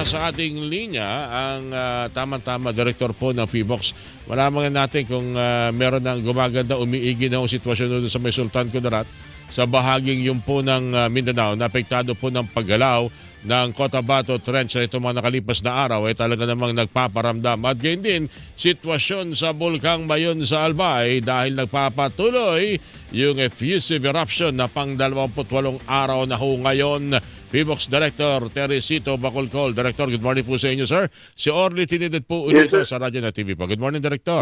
sa ating linya ang tamang-tama direktor po ng PHIVOLCS. Malaman natin kung meron ng gumaganda, umiigi na ang sitwasyon doon sa may Sultan Kudarat sa bahaging yung po ng Mindanao na apektado po ng paggalaw ng Cotabato Trench na itong mga nakalipas na araw ay talaga namang nagpaparamdam. At gayon din, sitwasyon sa Bulkang Mayon sa Albay dahil nagpapatuloy yung effusive eruption na pang 28 araw na ho ngayon. PHIVOLCS Director Teresito Bacolcol. Director, good morning po sa inyo, sir. Si Orly Trinidad po ulit Yes, sa Radyo na TV po. Good morning, Director.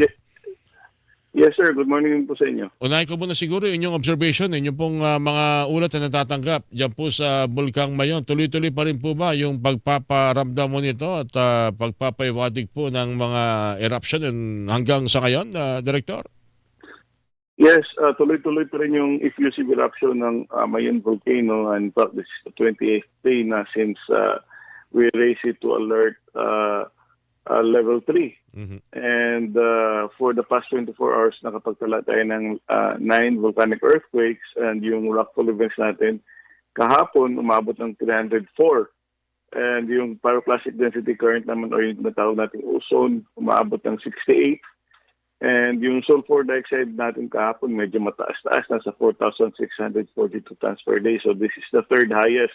Yes, sir. Good morning po sa inyo. Unahin ko muna siguro inyong observation, inyong pong mga ulat na natatanggap dyan po sa Bulkang Mayon. Tuloy-tuloy pa rin po ba yung pagpaparamdam mo nito at pagpapaiwatig po ng mga eruption hanggang sa ngayon, Director? Yes, tuloy-tuloy pa rin yung effusive eruption ng Mayon volcano. And in fact, this is the 28th day na since we raised it to alert level 3. Mm-hmm. And for the past 24 hours, nakapagtala tayo ng 9 volcanic earthquakes, and yung rockfall events natin kahapon umabot ng 304. And yung pyroclastic density current naman, o yung natawag nating ozone, umabot ng 68. And yung sulfur dioxide natin kahapon medyo mataas-taas, nasa 4,642 tons per day. So this is the third highest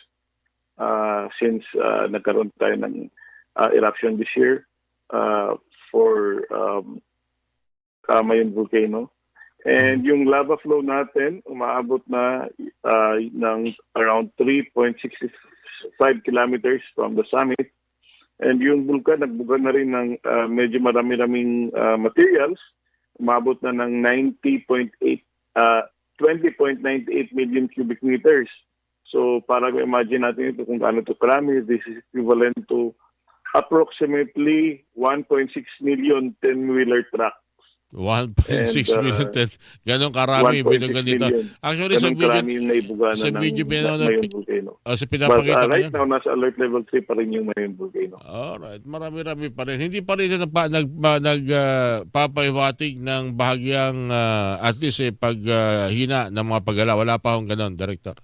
since nagkaroon tayo ng eruption this year for Mayon volcano. And yung lava flow natin umaabot na ng around 3.65 kilometers from the summit. And yung bulkan, nagbuga na rin ng medyo marami-raming materials. Umabot na ng 20.98 million cubic meters. So para imagine natin ito kung gaano ito karami, this is equivalent to approximately 1.6 million 10-wheeler trucks. 1.6 million. Ganon karami binugan dito. Actually, sa video pinapakita right now, nasa alert level 3 pa rin yung Mayon volcano. Alright, marami-rami pa rin. Hindi pa rin nagpapahiwatig ng bahagyang at least paghina ng mga paggalaw. Wala pa akong ganon, Director.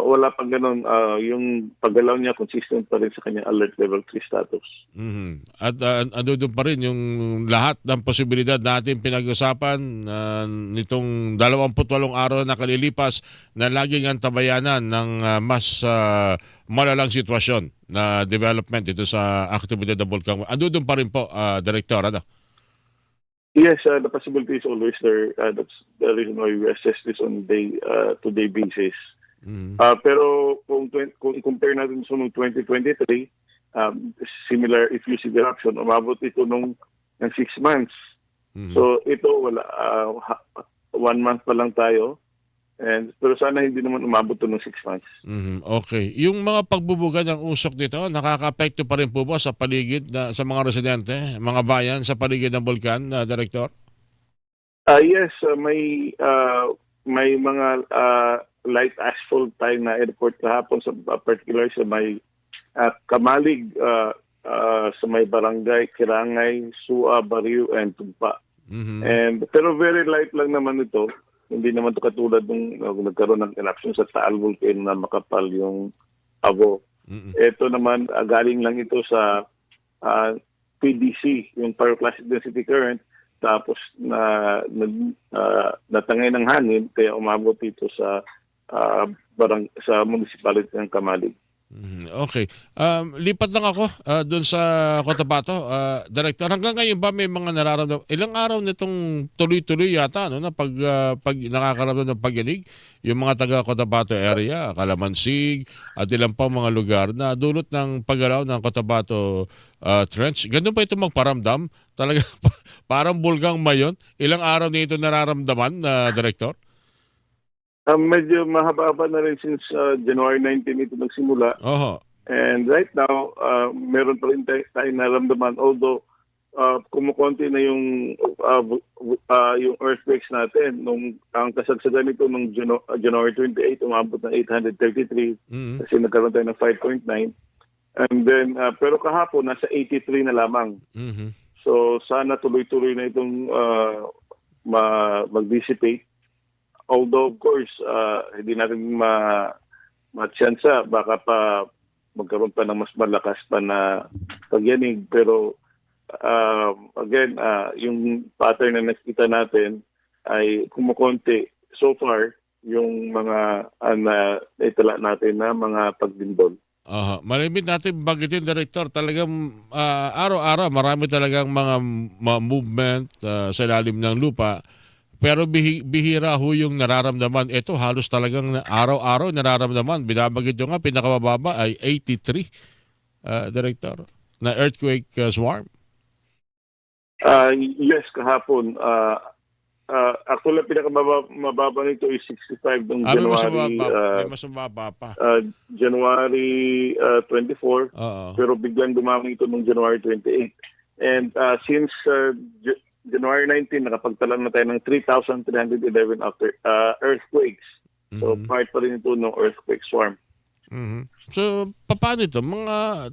Wala pang ganun. Yung paggalaw niya consistent pa rin sa kanyang alert level 3 status. Mm-hmm. At ando doon pa rin yung lahat ng posibilidad natin pinag-usapan nitong 28 araw na kalilipas na laging antabayanan ng mas malalang sitwasyon na development dito sa aktibidad ng Bulkang. Ando doon pa rin po, Director. Ano? Yes, the possibility is always there. That's the reason why we assess this on day-to-day basis. Mm-hmm. Pero kung compare natin sa noong 2023, similar effusive eruption, umabot ito ng 6 months. Mm-hmm. So ito, wala 1 month pa lang tayo. Pero sana hindi naman umabot ito ng 6 months. Mm-hmm. Okay. Yung mga pagbubuga ng usok dito, nakaka-apekto pa rin po ba sa paligid, sa mga residente, mga bayan sa paligid ng bulkan, Director? Yes, may mga light asphalt tayo na airport kahapon, sa particular sa may Kamalig, sa may barangay Kirangay, Sua, Bariu, and Tumpa. Mm-hmm. Pero very light lang naman ito. Hindi naman ito katulad nung nagkaroon ng eruption sa Taal volcano na makapal yung abo. Mm-hmm. Ito naman, galing lang ito sa PDC, yung pyroclastic density current, tapos natangay ng hangin, kaya umabot ito sa municipality ng Kamalig. Okay. Lipat lang ako doon sa Cotabato. Director, hanggang ngayon ba may mga nararamdaman? Ilang araw nitong tuloy-tuloy yata na pag nakakaramdam ng pag-inig yung mga taga Cotabato area, Calamansig at ilang pang mga lugar na dulot ng paggalaw ng Cotabato Trench. Ganun pa ito magparamdam? Talaga parang Bulkang Mayon? Ilang araw nito nararamdaman, Director? Medyo mahaba-haba na rin since January 19 ito nagsimula. And right now, meron pa rin tayo naramdaman. Although, kumukonti na yung earthquakes natin. Ang kasagsagan nito nung January 28, umabot na 833. Mm-hmm. Kasi nagkaroon tayo ng 5.9. And then, pero kahapon, nasa 83 na lamang. Mm-hmm. So, sana tuloy-tuloy na itong mag-dissipate. Although, of course, hindi natin ma-tsansa, baka pa magkaroon pa ng mas malakas pa na pagyanig. Pero again, yung pattern na nakita natin ay kumukonti so far yung mga naitala natin na mga pagdindol. Malimit natin bagitin, Director. Talagang araw-araw marami talagang mga movement sa ilalim ng lupa. Pero bihira ho yung nararamdaman. Ito halos talagang araw-araw nararamdaman. Binabagit nyo nga, pinakamababa ay 83, Director, na earthquake swarm. Yes, kahapon. Actually, pinakamababa nito is 65 noong May mas mababa pa. January 24. Oo. Pero biglang dumami ito noong January 28. And since January 19, nakapagtala na tayo ng 3,311 after earthquakes. So, part pa rin ito ng earthquake swarm. So, paano ito?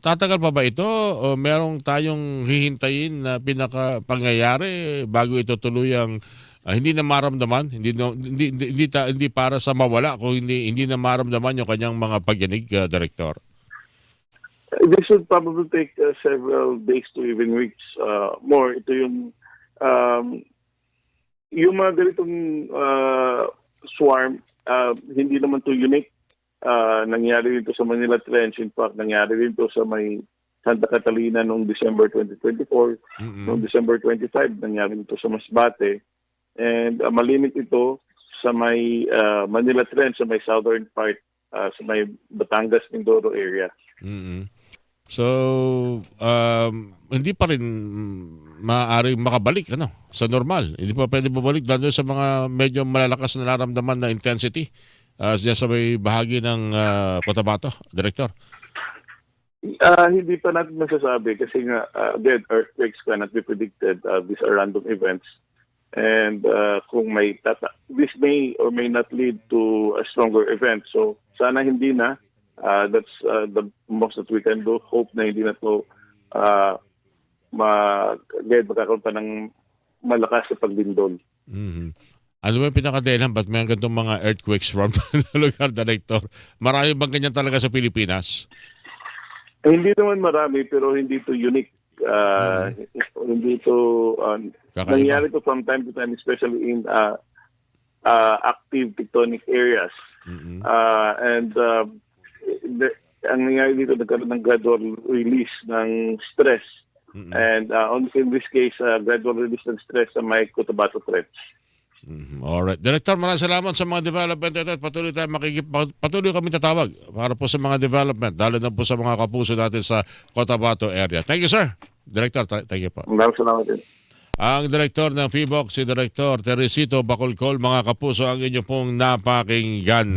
Tatagal pa ba ito o merong tayong hihintayin na pinaka-pangyayari bago ito tuluyang hindi na maramdaman? Hindi para sa mawala, kung hindi na maramdaman yung kanyang mga pagyanig, Director? This would probably take several days to even weeks more. Ito yung mga ganitong swarm, hindi naman to unique. Nangyari dito sa Manila Trench. In fact, nangyari dito sa may Santa Catalina noong December 2024. Noong December 25, nangyari dito sa Masbate. And malimit ito sa may Manila Trench, sa may southern part, sa may Batangas, Mindoro area. So, hindi pa rin maaaring makabalik sa normal. Hindi pa pwede bumalik lalo sa mga medyo malalakas na nararamdaman na intensity diyan sa may bahagi ng Cotabato, Director. Hindi pa natin masasabi kasi nga, again, earthquakes cannot be predicted. These are random events. And kung this may or may not lead to a stronger event. So, sana hindi na. That's the most that we can do. Hope na hindi na ito magkakaroon pa ng malakas sa pagdindol. Ano ba yung pinaka-dahilan? Ba't may ganitong mga earthquakes from lugar, Director? Marami bang ganyan talaga sa Pilipinas? Hindi naman marami, pero hindi ito unique. Hindi ito nangyari ito from time to time, especially in active tectonic areas. And ang nangyari dito, nagkaroon ng gradual release ng stress. And in this case, gradual release ng stress sa may Cotabato Trench. Alright. Director, maraming salamat sa mga development ito. Patuloy kami tatawag para po sa mga development, lalo na po sa mga kapuso natin sa Cotabato area. Thank you, sir. Director, thank you po. Maraming salamat din. Ang Director ng PHIVOLCS, si Director Teresito Bacolcol. Mga kapuso, ang inyo pong napakinggan.